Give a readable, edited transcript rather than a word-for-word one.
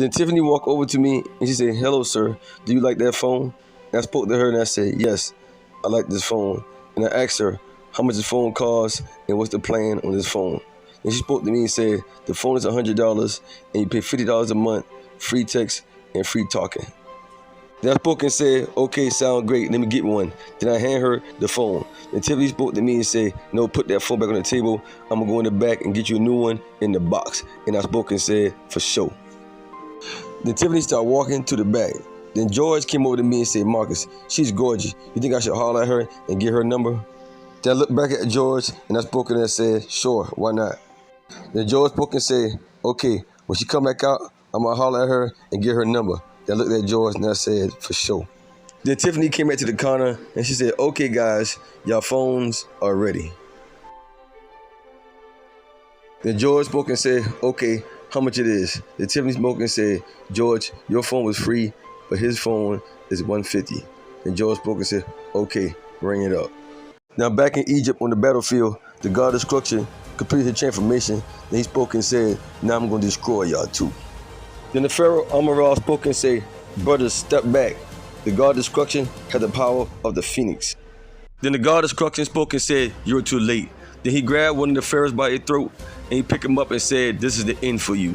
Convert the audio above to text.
Then Tiffany walked over to me and she said, "Hello, sir. Do you like that phone?" And I spoke to her and I said, "Yes, I like this phone." And I asked her how much the phone costs and what's the plan on this phone. And she spoke to me and said, "The phone is $100 and you pay $50 a month, free text and free talking." Then I spoke and said, "Okay, sound great. Let me get one." Then I hand her the phone. Then Tiffany spoke to me and said, "No, put that phone back on the table. I'm going to go in the back and get you a new one in the box." And I spoke and said, "For sure." Then Tiffany started walking to the back. Then George came over to me and said, "Marcus, she's gorgeous. You think I should holler at her and get her number?" Then I looked back at George and I spoke and I said, "Sure, why not?" Then George spoke and said, "Okay, when she come back out, I'm going to holler at her and get her number." Then I looked at George and I said, "For sure." Then Tiffany came back to the counter and she said, "Okay, guys, y'all phones are ready." Then George spoke and said, "Okay, how much it is?" Then Tiffany spoke and said, "George, your phone was free, but his phone is $150. Then George spoke and said, "Okay, bring it up." Now back in Egypt on the battlefield, the God of Destruction completed his transformation. Then he spoke and said, "Now I'm going to destroy y'all too." Then the Pharaoh Amaral spoke and said, "Brothers, step back. The God of Destruction had the power of the phoenix." Then the God of Destruction spoke and said, "You're too late." Then he grabbed one of the pharaohs by his throat and he picked him up and said, "This is the end for you."